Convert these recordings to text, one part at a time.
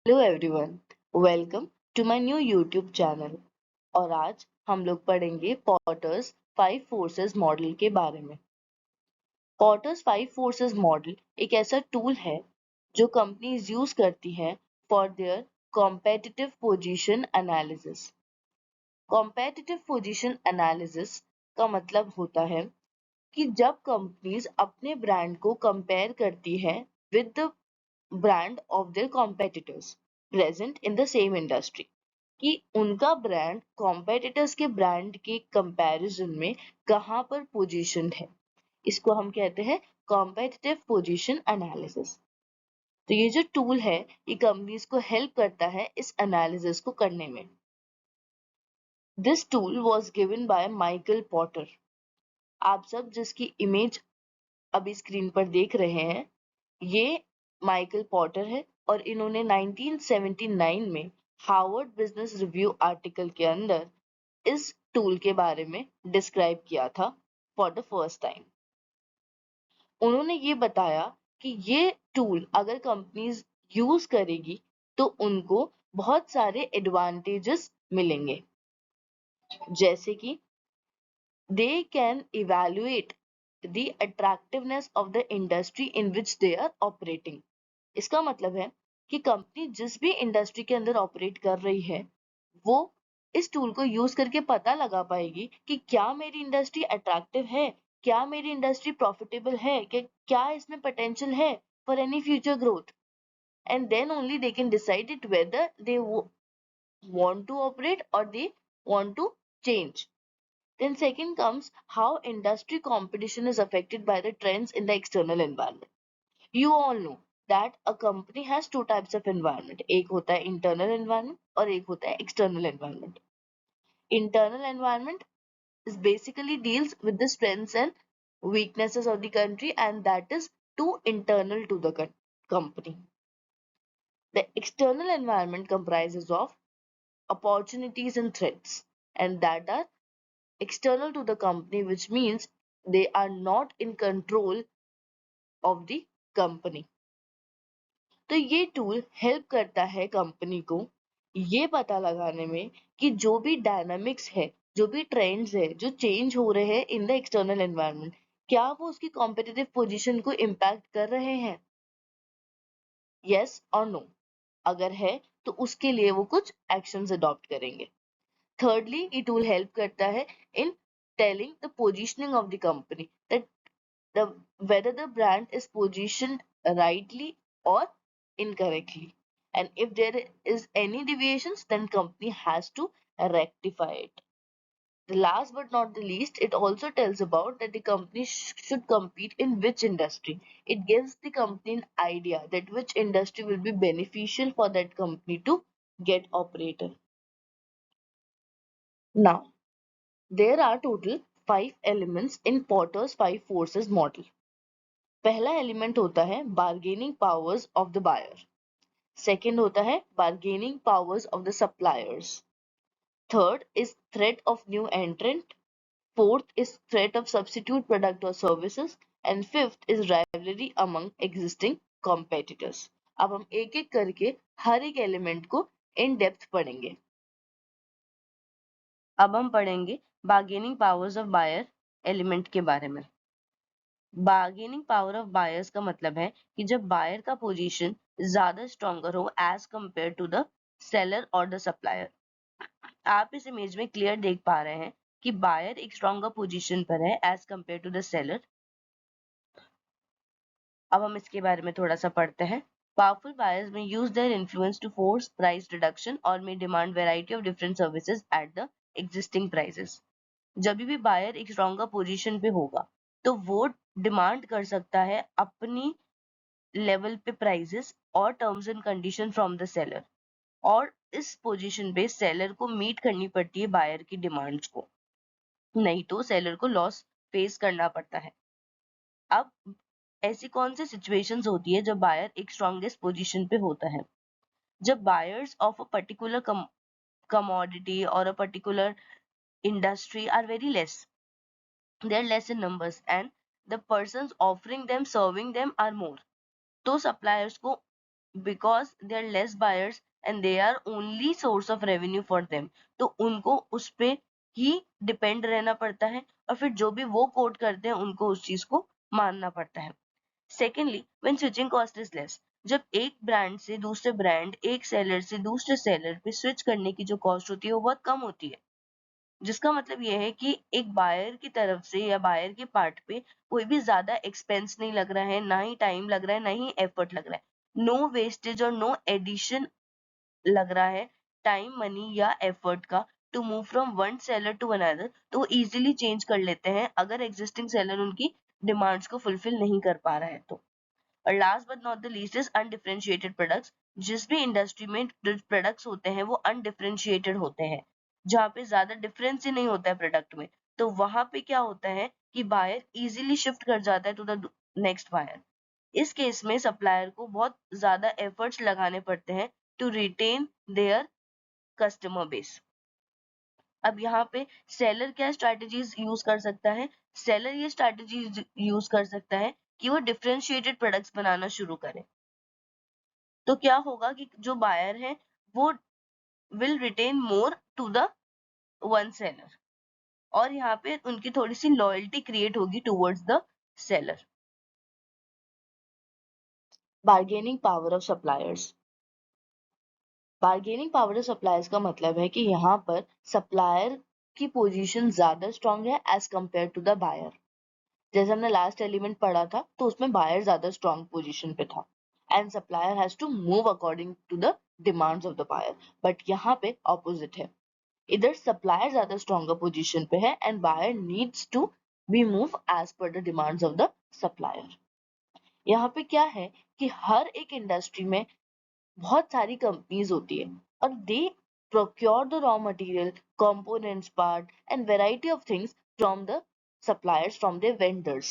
Hello everyone, welcome to my new YouTube channel. और आज हम लोग पढ़ेंगे पॉटर्स 5 फोर्सेस मॉडल के बारे में। पॉटर्स 5 फोर्सेस मॉडल एक ऐसा टूल है जो कंपनीज यूज करती हैं for their competitive position analysis. Competitive position analysis का मतलब होता है कि जब कंपनीज अपने ब्रांड को कंपेयर करती है with the brand of their competitors present in the same industry, कि उनका ब्रांड कॉम्पिटिटर्स के ब्रांड के कंपैरिजन में कहाँ पर पोजीशनड है। इसको हम कहते हैं कॉम्पिटिटिव पोजीशन एनालिसिस। तो ये जो टूल है ये कंपनीज को हेल्प करता है इस एनालिसिस को करने में। This tool was given by Michael Potter. आप सब जिसकी इमेज अभी स्क्रीन पर देख रहे हैं ये माइकल पॉटर है और इन्होंने 1979 में हार्वर्ड बिजनेस रिव्यू आर्टिकल के अंदर इस टूल के बारे में डिस्क्राइब किया था फॉर द फर्स्ट टाइम। उन्होंने ये बताया कि ये टूल अगर कंपनीज यूज करेगी तो उनको बहुत सारे एडवांटेजेस मिलेंगे, जैसे कि they can evaluate the attractiveness of the industry in which they are operating। इसका मतलब है कि कंपनी जिस भी इंडस्ट्री के अंदर ऑपरेट कर रही है वो इस टूल को यूज करके पता लगा पाएगी कि क्या मेरी इंडस्ट्री अट्रैक्टिव है, क्या मेरी इंडस्ट्री प्रॉफिटेबल है, कि क्या इसमें पोटेंशियल है for any future growth, and then only they can decide it whether they want to operate or they want to change। Then second comes how industry competition is affected by the trends in the external environment। You all know that a company has two types of environment, एक होता है internal environment और एक होता है external environment। Internal environment is basically deals with the strengths and weaknesses of the country and that is too internal to the company। The external environment comprises of opportunities and threats and that are external to the company, which means they are not in control of the company। तो ये tool help करता है company को ये पता लगाने में कि जो भी डायनामिक्स है, जो भी ट्रेंड्स है जो चेंज हो रहे हैं इन द एक्सटर्नल एनवायरनमेंट, क्या वो उसकी कॉम्पिटिटिव पोजीशन को इम्पैक्ट कर रहे हैं, यस और नो। अगर है तो उसके लिए वो कुछ एक्शंस अडॉप्ट करेंगे। Thirdly, it will help करता है in telling the positioning of the company, that the whether the brand is positioned rightly or incorrectly, and if there is any deviations then company has to rectify it। The last but not the least, it also tells about that the company should compete in which industry। It gives the company an idea that which industry will be beneficial for that company to get operated। Now there are total 5 elements in Potter's 5 forces model। पहला element होता है bargaining powers of the buyer, second होता है bargaining powers of the suppliers, third is threat of new entrant, fourth is threat of substitute product और services, and fifth is rivalry among existing competitors. अब हम एक एक करके हर एक element को इन डेप्थ पढ़ेंगे। अब हम पढ़ेंगे bargaining powers of buyer element के बारे में। बार्गेनिंग पावर ऑफ बायर्स का मतलब है कि जब बायर का पोजीशन ज्यादा स्ट्रॉन्गर हो as compare to the seller और द सप्लायर। आप इस इमेज में क्लियर देख पा रहे हैं कि बायर एक स्ट्रॉन्गर पोजीशन पर है as compare to the seller. अब हम इसके बारे में थोड़ा सा पढ़ते हैं। पावरफुल बायर्स में use their influence to force price reduction और में demand variety of different services at the existing prices. जब भी बायर एक स्ट्रॉन्गर पोजीशन पे होगा तो वो डिमांड कर सकता है अपनी लेवल पे प्राइसेस और terms and condition from the seller, और इस पोजीशन पे सेलर को मीट करनी पड़ती है बायर की डिमांड्स को, नहीं तो सेलर को लॉस फेस करना पड़ता है। अब ऐसी कौन सी सिचुएशंस होती है जब बायर एक स्ट्रॉन्गेस्ट पोजीशन पे होता है? जब buyers of a particular commodity or a particular industry are very less, they're less in numbers and the persons offering them serving them are more, तो सप्लायर्स को because there are less buyers and they are only source of revenue for them, तो उनको उस पे ही depend रहना पड़ता है और फिर जो भी वो कोट करते हैं उनको उस चीज को मानना पड़ता है. Secondly, when switching cost is less, जब एक ब्रांड से दूसरे ब्रांड, एक सेलर से दूसरे सेलर पे स्विच करने की जो कॉस्ट होती है वो बहुत कम होती है, जिसका मतलब ये है कि एक बायर की तरफ से या बायर के पार्ट पे कोई भी ज्यादा एक्सपेंस नहीं लग रहा है, ना ही टाइम लग रहा है, ना ही एफर्ट लग रहा है, नो वेस्टेज और नो एडिशन लग रहा है टाइम, मनी या एफर्ट का to move from one seller to another, तो वो इजीली चेंज कर लेते हैं अगर एग्जिस्टिंग सेलर उनकी डिमांड्स को फुलफिल नहीं कर पा रहा है तो. और last but not the least is undifferentiated products. जिस भी इंडस्ट्री में प्रोडक्ट्स होते हैं वो अनडिफरेंशिएटेड होते हैं, जहाँ पे ज्यादा डिफरेंस ही नहीं होता है प्रोडक्ट में, तो वहां पे क्या होता है कि बायर इजीली शिफ्ट कर जाता है टू द नेक्स्ट बायर. इस केस में सप्लायर को बहुत ज्यादा एफर्ट्स लगाने पड़ते हैं to retain their customer base. अब यहाँ पे सेलर क्या स्ट्रैटेजीज यूज कर सकता है? सेलर ये स्ट्रैटेजीज यूज कर सकता है कि वो डिफरेंशिएटेड प्रोडक्ट्स बनाना शुरू करे. तो क्या होगा कि जो बायर है वो will retain more to the one seller और यहाँ पे उनकी थोड़ी सी लॉयल्टी क्रिएट होगी towards the seller. Bargaining power of suppliers. Bargaining power of suppliers का मतलब है कि यहाँ पर सप्लायर की पोजीशन ज्यादा स्ट्रांग है as compare to the buyer. जैसे हमने लास्ट एलिमेंट पढ़ा था तो उसमें बायर ज्यादा स्ट्रांग पोजीशन पे था and supplier has to move according to the demands of the buyer. But यहाँ पे ऑपोजिट है, इधर सप्लायर ज्यादा स्ट्रॉन्गर पोजीशन पे है and buyer needs to be move as per the demands of the supplier. यहाँ पे क्या है कि हर एक इंडस्ट्री में बहुत सारी कंपनीज होती है और दे procure the raw material, components, part and variety of things from the suppliers, from their vendors.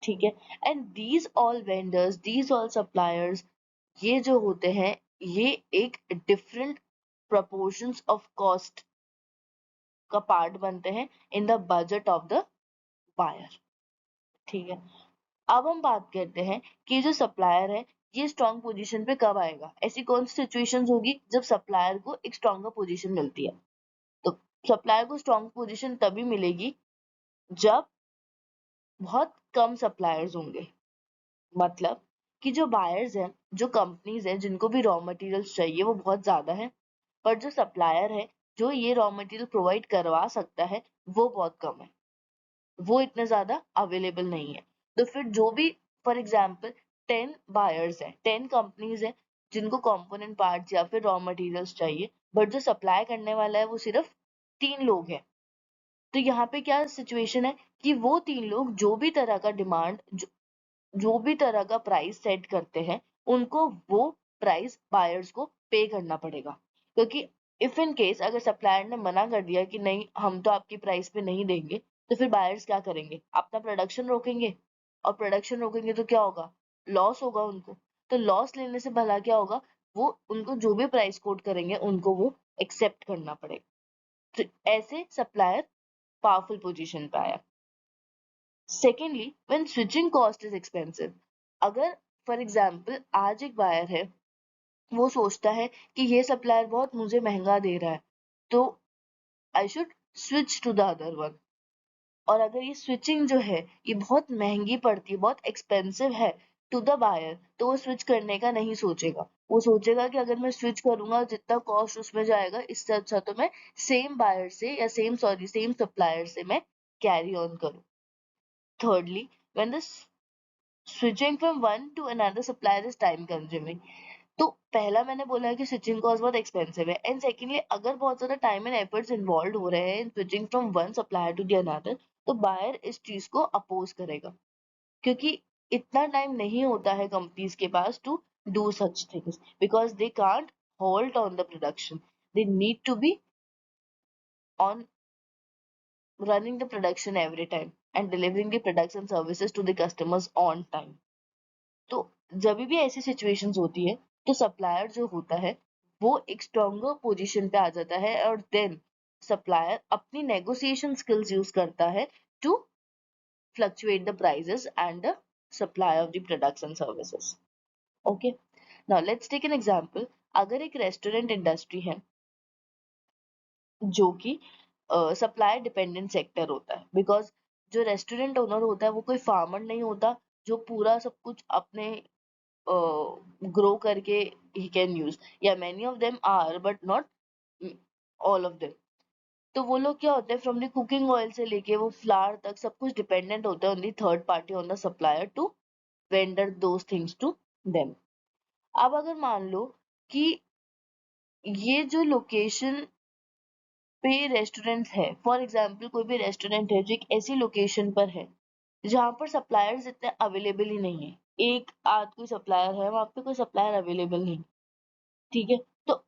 ठीक है. And these all vendors, these all suppliers, ये जो होते हैं ये एक different proportions of cost का पार्ट बनते हैं in the budget of the buyer. ठीक है. अब हम बात करते हैं कि जो सप्लायर है ये स्ट्रॉन्ग पोजीशन पे कब आएगा. ऐसी कौन सी सिचुएशंस होगी जब सप्लायर को एक स्ट्रॉन्गर पोजीशन मिलती है. तो सप्लायर को स्ट्रॉन्ग पोजीशन तभी मिलेगी जब बहुत कम सप्लायर्स होंगे. मतलब कि जो बायर्स हैं, जो कंपनीज हैं जिनको भी रॉ मटेरियल्स चाहिए वो बहुत ज्यादा है, पर जो सप्लायर है जो ये रॉ मटेरियल प्रोवाइड करवा सकता है वो बहुत कम है, वो इतने ज्यादा अवेलेबल नहीं है. तो फिर जो भी फॉर एग्जाम्पल 10 बायर्स हैं, 10 कंपनीज हैं जिनको कंपोनेंट पार्ट्स या फिर रॉ मटेरियल्स चाहिए, बट जो सप्लाई करने वाला है वो सिर्फ 3 लोग हैं. तो यहाँ पे क्या सिचुएशन है कि वो 3 लोग जो भी तरह का डिमांड, जो भी तरह का प्राइस सेट करते हैं उनको वो प्राइस बायर्स को पे करना पड़ेगा. क्योंकि इफ इन केस अगर सप्लायर ने मना कर दिया कि नहीं हम तो आपकी प्राइस पे नहीं देंगे, तो फिर बायर्स क्या करेंगे? अपना प्रोडक्शन रोकेंगे और प्रोडक्शन रोकेंगे तो क्या होगा? लॉस होगा उनको. तो लॉस लेने से भला क्या होगा, वो उनको जो भी प्राइस कोट करेंगे उनको वो एक्सेप्ट करना पड़ेगा. तो ऐसे सप्लायर पावरफुल पोजीशन पे आया. Secondly, when switching cost is expensive. अगर फॉर एग्जाम्पल आज एक बायर है, वो सोचता है कि ये सप्लायर बहुत मुझे महंगा दे रहा है तो I should switch to the other one. और अगर ये स्विचिंग जो है ये बहुत महंगी पड़ती है, बहुत एक्सपेंसिव है टू द बायर, तो वो स्विच करने का नहीं सोचेगा. वो सोचेगा कि अगर मैं स्विच करूंगा जितना कॉस्ट उसमें जाएगा इससे अच्छा तो मैं सेम बायर से या सेम सप्लायर से मैं कैरी ऑन करूं. Thirdly, when the switching from one to another supplier is time consuming. तो पहला मैंने बोला है कि स्विचिंग कॉस्ट बहुत एक्सपेंसिव है एंड सेकेंडली अगर बहुत ज्यादा टाइम एंड एफर्ट्स इन्वॉल्व हो रहे हैं in switching from one supplier to the another, तो बायर इस चीज को अपोज करेगा क्योंकि इतना टाइम नहीं होता है कंपनीज के पास to do such things because they can't hold on the production. They need to be on running the production every time and delivering the products and services to the customers on time. तो जब भी ऐसी situations होती है तो supplier जो होता है वो एक स्ट्रॉन्गर पोजीशन पे आ जाता है और देन सप्लायर अपनी नेगोशिएशन स्किल्स यूज करता है to fluctuate the prices and the supply of the products and services. Okay. Now let's take an example. अगर एक रेस्टोरेंट इंडस्ट्री है जो कि सप्लाई डिपेंडेंट सेक्टर होता है, बिकॉज जो रेस्टोरेंट ओनर होता है वो कोई फार्मर नहीं होता जो पूरा सब कुछ अपने ग्रो करके ही कैन यूज, या many of them are but not all of them. तो वो लोग क्या होते हैं, फ्रॉम द कुकिंग ऑयल से लेके वो फ्लावर तक सब कुछ डिपेंडेंट होता है on the third party, on the supplier to vendor those things to them. अब अगर मान लो कि ये जो लोकेशन पे रेस्टोरेंट है, फॉर एग्जाम्पल कोई भी रेस्टोरेंट है जो एक ऐसी लोकेशन पर है जहां पर सप्लायर्स इतने अवेलेबल ही नहीं है, एक आध कोई सप्लायर है वहां पे, कोई सप्लायर अवेलेबल नहीं, ठीक है। तो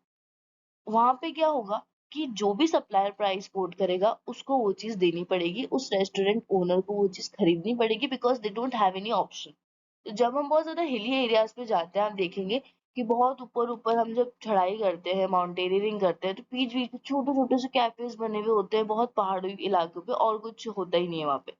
वहां पे क्या होगा कि जो भी सप्लायर प्राइस कोट करेगा उसको वो चीज देनी पड़ेगी, उस रेस्टोरेंट ओनर को वो चीज खरीदनी पड़ेगी, because they don't have any option. तो जब हम बहुत ज्यादा हिली एरियाज पे जाते हैं आप देखेंगे कि बहुत ऊपर ऊपर हम जब चढ़ाई करते हैं, माउंटेनियरिंग करते हैं, तो बीच बीच में छोटे छोटे से कैफेज बने हुए होते हैं बहुत पहाड़ी इलाकों पे, और कुछ होता ही नहीं है वहां पे।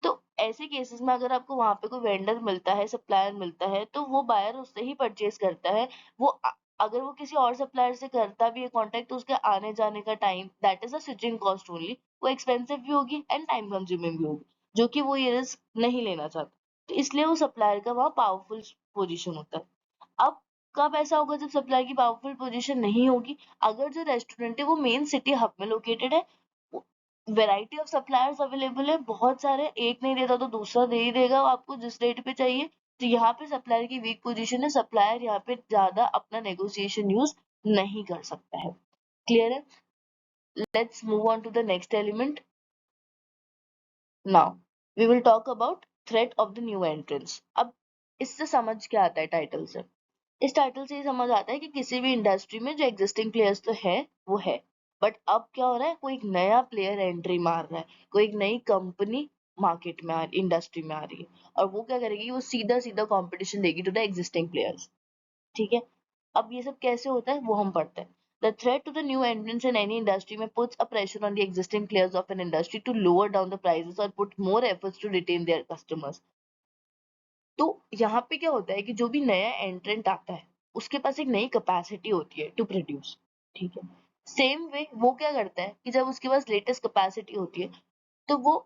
तो ऐसे केसेस में अगर आपको वहां पे कोई वेंडर मिलता है, सप्लायर मिलता है, तो वो बायर उससे ही परचेज करता है। वो अगर वो किसी और सप्लायर से करता भी है कांटेक्ट, तो उसके आने जाने का time, that is a switching cost only, वो एक्सपेंसिव भी होगी एंड टाइम कंज्यूमिंग भी होगी, जो कि वो ये रिस्क नहीं लेना चाहता। तो इसलिए वो सप्लायर का वहाँ पावरफुल पोजीशन होता है। अब कब ऐसा होगा जब सप्लायर की पावरफुल पोजीशन नहीं होगी? अगर जो रेस्टोरेंट है वो मेन सिटी हब में लोकेटेड है, वैरायटी ऑफ सप्लायर्स अवेलेबल है बहुत सारे, एक नहीं देता तो दूसरा दे ही देगा आपको जिस रेट पे चाहिए। तो यहाँ पे सप्लायर की वीक पोजीशन है, सप्लायर यहाँ पे ज्यादा अपना नेगोशिएशन यूज नहीं कर सकता है। क्लियर है? Let's move on to the next element. Now we will talk about threat of the new entrance. अब इससे समझ क्या आता है टाइटल से? इस टाइटल से ये समझ आता है कि किसी भी इंडस्ट्री में जो एग्जिस्टिंग प्लेयर्स तो है वो है, बट अब क्या हो रहा है, कोई एक नया प्लेयर एंट्री मार रहा है, कोई एक नई कंपनी मार्केट में इंडस्ट्री में आ रही है, और वो क्या करेगी, वो सीधा सीधा कंपटीशन देगी टू द एग्जिस्टिंग प्लेयर्स। ठीक है। अब ये सब कैसे होता है वो हम पढ़ते हैं। The threat to the new entrants in any industry may puts a pressure on the existing players of an industry to lower down the prices or put more efforts to retain their customers. तो यहाँ पे क्या होता है कि जो भी नया एंट्रेंट आता है उसके पास एक नई कैपेसिटी होती है टू प्रोड्यूस। ठीक है। सेम वे वो क्या करता है कि जब उसके पास लेटेस्ट कैपेसिटी होती है तो वो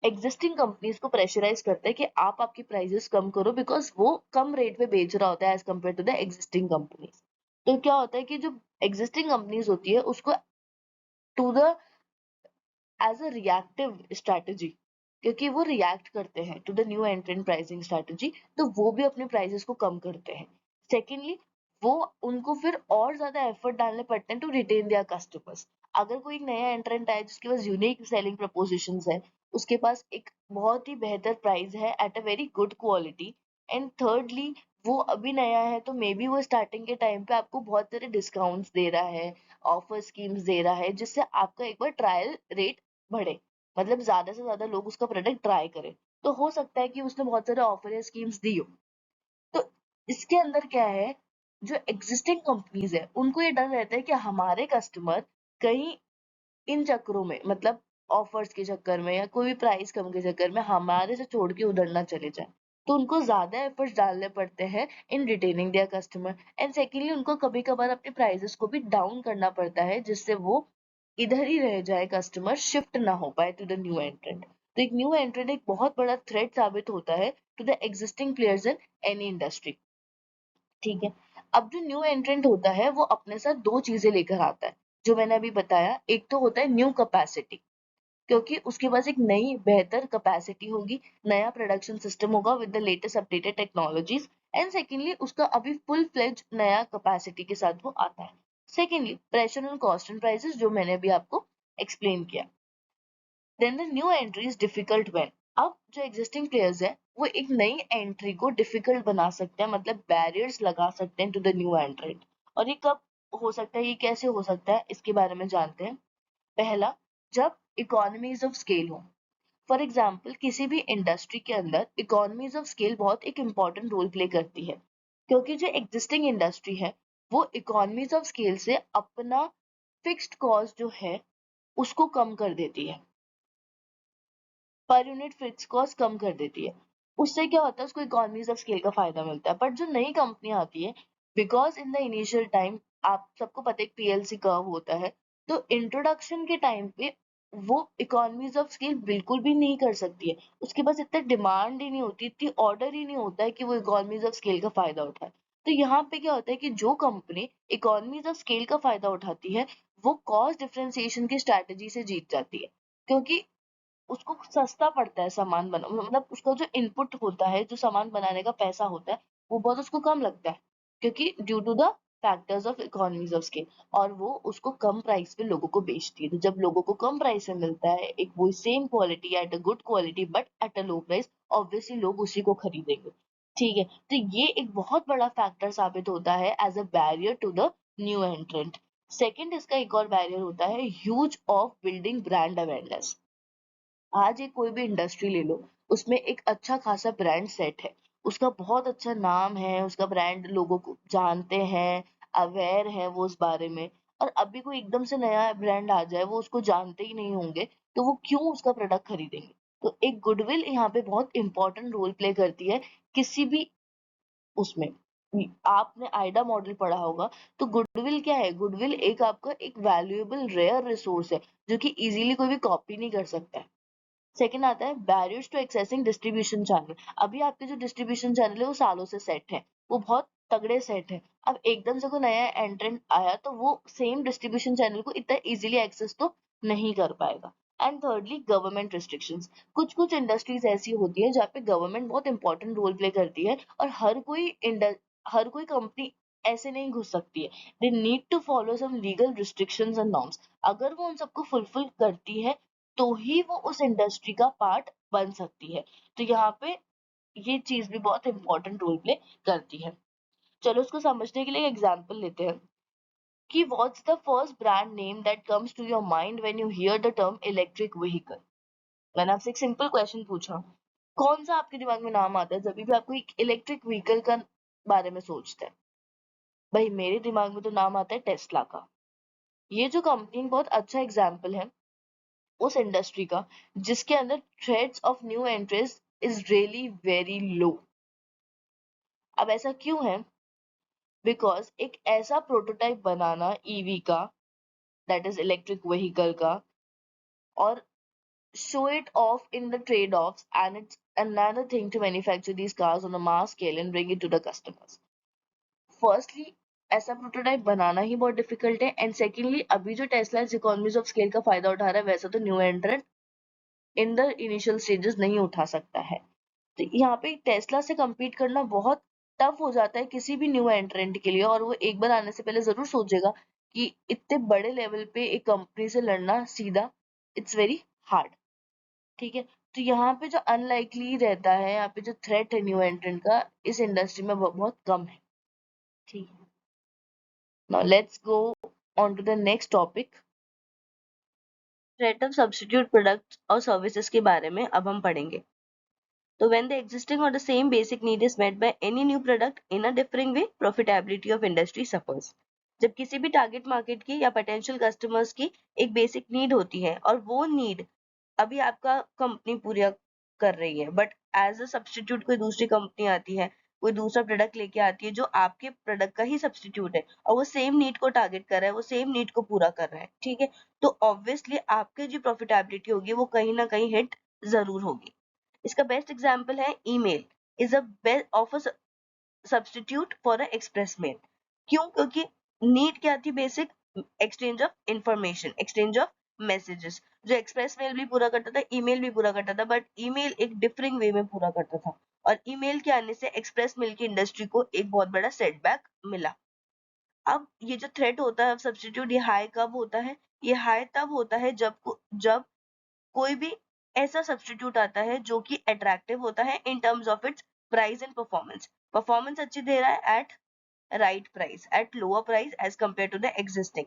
एग्जिस्टिंग कंपनीज को प्रेशराइज करता है कि आप आपकी प्राइसेस कम करो, बिकॉज वो कम रेट पे बेच रहा होता है as compare to the existing companies. तो क्या होता है कि जो एग्जिस्टिंग कंपनीज होती है उसको to the as a reactive strategy, क्योंकि वो रिएक्ट करते हैं to the new entrant pricing strategy, तो वो भी अपने प्राइसेस को कम करते हैं। सेकेंडली, वो उनको फिर और ज्यादा एफर्ट डालने पड़ते हैं टू रिटेन देयर कस्टमर्स। अगर कोई एक नया एंट्रेंट आए जिसके पास यूनिक सेलिंग प्रपोजिशंस है, उसके पास एक बहुत ही बेहतर प्राइस है at a very good quality, and thirdly वो अभी नया है, तो मे बी वो स्टार्टिंग के टाइम पे आपको बहुत सारे डिस्काउंट्स दे रहा है, ऑफर स्कीम्स दे रहा है, जिससे आपका एक बार ट्रायल रेट बढ़े, मतलब ज्यादा से ज्यादा लोग उसका प्रोडक्ट ट्राई करें। तो हो सकता है कि उसने बहुत सारे ऑफर या स्कीम्स दी हो। तो इसके अंदर क्या है, जो एग्जिस्टिंग कंपनीज है उनको ये डर रहता है कि हमारे कस्टमर कहीं इन चक्करों में, मतलब ऑफर्स के चक्कर में या कोई भी प्राइस कम के चक्कर में हमारे से छोड़ के उधर ना चले जाए। तो उनको ज्यादा एफर्ट्स डालने पड़ते हैं in retaining their customer, and secondly उनको कभी कभार अपने प्राइसेस को भी डाउन करना पड़ता है जिससे वो इधर ही रह जाए, कस्टमर शिफ्ट ना हो पाए टू द न्यू एंट्रेंट। तो एक न्यू एंट्रेंट एक बहुत बड़ा थ्रेट साबित होता है to the existing players in any industry. ठीक है। अब जो न्यू एंट्रेंट होता है वो अपने साथ दो चीजें लेकर आता है जो मैंने अभी बताया। एक तो होता है न्यू कैपेसिटी, क्योंकि उसके पास एक नई बेहतर कैपेसिटी होगी, नया प्रोडक्शन सिस्टम होगा with the latest updated technologies, and secondly उसका अभी फुल फ्लेज नया कैपेसिटी के साथ वो आता है। Secondly pressure on cost and prices, जो मैंने अभी आपको एक्सप्लेन किया। Then the new entry is difficult when, अब जो एग्जिस्टिंग प्लेयर्स है वो एक नई एंट्री को डिफिकल्ट बना सकते हैं, मतलब बैरियर्स लगा सकते हैं टू द न्यू एंट्रेंट। और ये कब हो सकता है, ये कैसे हो सकता है, इसके बारे में जानते हैं। पहला, जब इकोनॉमीज ऑफ स्केल हो। फॉर एग्जाम्पल किसी भी इंडस्ट्री के अंदर इकोनॉमीज ऑफ स्केल बहुत एक इम्पॉर्टेंट रोल प्ले करती है, क्योंकि जो एग्जिस्टिंग इंडस्ट्री है वो इकोनॉमीज ऑफ स्केल से अपना फिक्स्ड कॉस्ट जो है उसको कम कर देती है, पर यूनिट फिक्स कॉस्ट कम कर देती है। उससे क्या होता है, उसको इकोनॉमीज ऑफ स्केल का फायदा मिलता है। बट जो नई कंपनी आती है, because in the initial time, आप सबको पता है पीएलसी कर्व होता है, तो इंट्रोडक्शन के टाइम पे वो इकोनॉमीज ऑफ स्केल बिल्कुल भी नहीं कर सकती है। उसके पास इतना डिमांड ही नहीं होती, इतनी ऑर्डर ही नहीं होता है कि वो इकोनॉमीज ऑफ स्केल का फायदा उठाए। तो यहाँ पे क्या होता है कि जो कंपनी इकोनॉमीज ऑफ स्केल का फायदा उठाती है, वो कॉस्ट डिफरेंशिएशन की स्ट्रैटेजी से जीत जाती है, क्योंकि उसको सस्ता पड़ता है सामान बना, मतलब उसका जो इनपुट होता है, जो सामान बनाने का पैसा होता है, वो बहुत उसको कम लगता है, क्योंकि due to the factors of economies of scale, और वो उसको कम प्राइस पे लोगों को बेचती है। तो जब लोगों को कम प्राइस में मिलता है एक वो same quality at a good quality but at a low price, obviously लोग उसी को खरीदेंगे। ठीक है, तो ये एक बहुत बड़ा फैक्टर साबित होता है as a barrier to the new entrant. Second, इसका एक और बैरियर होता है huge of building brand awareness. आज एक कोई भी इंडस्ट्री ले लो, उसमें एक अच्छा खासा ब्रांड सेट है, उसका बहुत अच्छा नाम है, उसका ब्रांड लोगों को जानते हैं, अवेयर है वो उस बारे में। और अभी कोई एकदम से नया ब्रांड आ जाए, वो उसको जानते ही नहीं होंगे, तो वो क्यों उसका प्रोडक्ट खरीदेंगे। तो एक गुडविल यहाँ पे बहुत इंपॉर्टेंट रोल प्ले करती है किसी भी उसमें। आपने आइडा मॉडल पढ़ा होगा, तो गुडविल क्या है, गुडविल एक आपका एक वैल्यूएबल रेयर रिसोर्स है, जो कि इजीली कोई भी कॉपी नहीं कर सकता है। सेकंड आता है barriers to accessing distribution channel. अभी आपके जो डिस्ट्रीब्यूशन चैनल है वो सालों से सेट है, वो बहुत तगड़े सेट है। अब एकदम से कोई नया एंट्रेंट आया, तो वो सेम डिस्ट्रीब्यूशन चैनल को इतना इजीली एक्सेस तो नहीं कर पाएगा। And thirdly, government restrictions. कुछ कुछ इंडस्ट्रीज ऐसी होती है जहाँ पे गवर्नमेंट बहुत इंपॉर्टेंट रोल प्ले करती है, और हर कोई कंपनी ऐसे नहीं घुस सकती है। They need to follow some legal restrictions and norms. अगर वो उन सबको फुलफिल करती है, तो ही वो उस इंडस्ट्री का पार्ट बन सकती है। तो यहाँ पे ये चीज भी बहुत इंपॉर्टेंट रोल प्ले करती है। चलो उसको समझने के लिए एग्जांपल लेते हैं कि what's the first brand name that comes to your mind when you hear the term electric vehicle. मैंने आपसे एक सिंपल क्वेश्चन पूछा, कौन सा आपके दिमाग में नाम आता है जब भी आपको एक इलेक्ट्रिक व्हीकल का बारे में सोचते हैं। भाई मेरे दिमाग में तो नाम आता है टेस्ला का। ये जो कंपनी बहुत अच्छा एग्जाम्पल है उस इंडस्ट्री का जिसके अंदर threads of new entries is really very low. अब ऐसा क्यों है? बिकॉज एक ऐसा प्रोटोटाइप बनाना ईवी का, दैट इज इलेक्ट्रिक व्हीकल का, और show it off in the trade-offs, and it's another thing to manufacture these cars on a mass scale and bring it to the customers. Firstly, ऐसा prototype बनाना ही बहुत difficult है, and secondly अभी जो Tesla economies of scale का फायदा उठा रहा है, वैसा तो new एंट्रेंट in the initial stages नहीं उठा सकता है। तो यहाँ पे टेस्ला से compete करना बहुत टफ हो जाता है किसी भी न्यू एंट्रेंट के लिए, और वो एक बार आने से पहले जरूर सोचेगा कि इतने बड़े लेवल पे एक कंपनी से लड़ना सीधा, इट्स वेरी हार्ड। ठीक है, तो यहाँ पे जो अनलाइकली रहता है, यहाँ पे जो थ्रेट है न्यू एंट्रेंट का इस इंडस्ट्री में बहुत कम है। ठीक है, now let's go on to the next topic, threat of substitute products और सर्विसेज के बारे में अब हम पढ़ेंगे। So when the existing or the same basic need is met by any new product in a differing way, profitability of industry suffers. जब किसी भी टारगेट मार्केट की या पोटेंशियल कस्टमर्स की एक बेसिक नीड होती है, और वो नीड अभी आपका कंपनी पूरा कर रही है, बट एज अ सब्सटीट्यूट कोई दूसरी कंपनी आती है, कोई दूसरा प्रोडक्ट लेके आती है जो आपके प्रोडक्ट का ही सब्सटीट्यूट है, और वो सेम नीड को टारगेट कर रहा है, वो सेम नीड को पूरा कर रहा है। ठीक है, तो ऑब्वियसली आपकी जो प्रॉफिटेबिलिटी होगी वो कहीं ना कहीं हिट जरूर होगी। इसका बेस्ट एग्जांपल है email is a best of a substitute for a express mail. क्यों? क्योंकि नीड क्या थी? Basic exchange of information, exchange of messages. जो एक्सप्रेस मेल भी पूरा करता था, ईमेल भी पूरा करता था, बट ईमेल एक डिफरिंग वे में पूरा करता था, और ईमेल के आने से एक्सप्रेस मेल की इंडस्ट्री को एक बहुत बड़ा सेटबैक मिला। अब ये जो थ्रेट होता है सब्स्टिट्यूट, ये हाई कब होता है? ये हाई तब होता है जब कोई भी ऐसा सब्स्टिट्यूट आता है जो कि अट्रैक्टिव होता है in terms of its price and performance. Performance अच्छी दे रहा है at right price, at lower price as compare to the existing.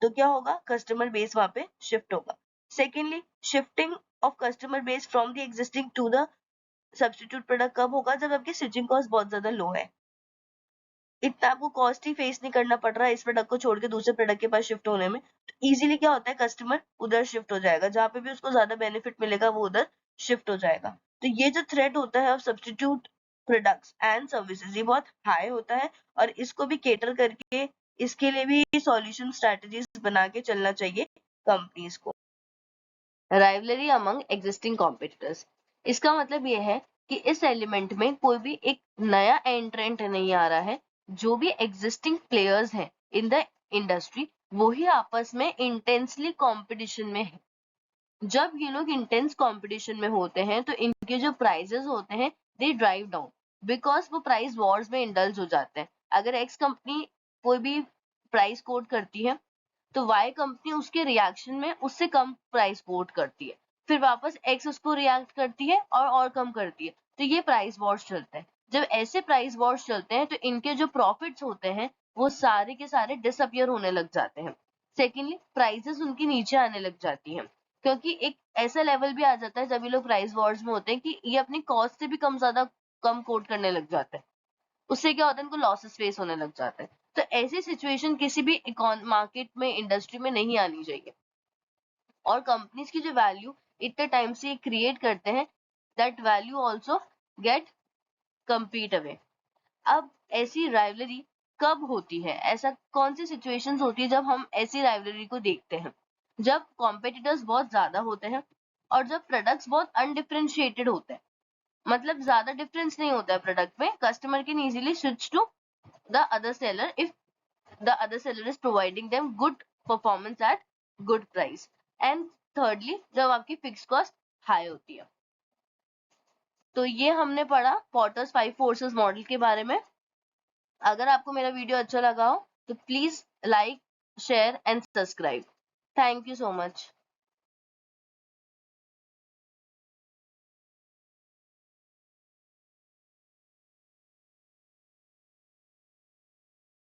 तो क्या होगा? कस्टमर बेस वहां पे शिफ्ट होगा। Secondly, shifting of customer base from the existing to the substitute product कब होगा? जब आपकी स्विचिंग कॉस्ट बहुत ज्यादा लो है, इतना आपको कॉस्ट ही फेस नहीं करना पड़ रहा है इस प्रोडक्ट को छोड़ के दूसरे प्रोडक्ट के पास शिफ्ट होने में। तो इजीली क्या होता है, कस्टमर उधर शिफ्ट हो जाएगा, जहां पे भी उसको ज्यादा बेनिफिट मिलेगा वो उधर शिफ्ट हो जाएगा। तो ये जो थ्रेट होता है of substitute products and services, ये बहुत हाई होता है और इसको भी केटर करके इसके लिए भी सॉल्यूशन स्ट्रेटजीज बना के चलना चाहिए कंपनीज को। राइवलरी अमंग एग्जिस्टिंग कॉम्पिटिटर्स, इसका मतलब ये है कि इस एलिमेंट में कोई भी एक नया एंट्रेंट नहीं आ रहा है, जो भी एग्जिस्टिंग प्लेयर्स हैं इन द इंडस्ट्री वो ही आपस में इंटेंसली कंपटीशन में है। जब ये लोग इंटेंस कंपटीशन में होते हैं तो इनके जो प्राइजेस होते हैं दे ड्राइव डाउन, बिकॉज वो प्राइस वॉर्स में इंडल्ज हो जाते हैं। अगर एक्स कंपनी कोई भी प्राइस कोट करती है तो वाई कंपनी उसके रिएक्शन में उससे कम प्राइस कोट करती है, फिर वापस एक्स उसको रिएक्ट करती है और कम करती है, तो ये प्राइस वॉर्स चलते हैं। जब ऐसे प्राइस वॉर्स चलते हैं तो इनके जो प्रॉफिट्स होते हैं वो सारे के सारे डिसअपियर होने लग जाते हैं। सेकेंडली प्राइसेस उनकी नीचे आने लग जाती हैं, क्योंकि एक ऐसा लेवल भी आ जाता है जब ये लोग प्राइस वॉर्स में होते हैं कि ये अपनी कॉस्ट से भी कम कोट करने लग जाते हैं। उससे क्या होता है, इनको लॉसेस फेस होने लग जाते हैं। तो ऐसी सिचुएशन किसी भी मार्केट में इंडस्ट्री में नहीं आनी चाहिए। और कंपनीज की जो वैल्यू इतने टाइम से क्रिएट करते हैं that value also get compete away. अब ऐसी राइवलरी कब होती है, ऐसा कौन सी सिचुएशंस होती है जब हम ऐसी राइवलरी को देखते हैं? जब कॉम्पिटिटर्स बहुत ज्यादा होते हैं और जब प्रोडक्ट्स बहुत अनडिफरेंशिएटेड होते हैं, मतलब ज्यादा डिफरेंस नहीं होता है प्रोडक्ट में, customer can easily switch to the other seller if the other seller is providing them good performance at good price. And thirdly, जब आपकी फिक्स कॉस्ट हाई होती है। तो ये हमने पढ़ा पॉटर्स 5 फोर्सेस मॉडल के बारे में। अगर आपको मेरा वीडियो अच्छा लगा हो तो please like, share and subscribe. Thank you so much.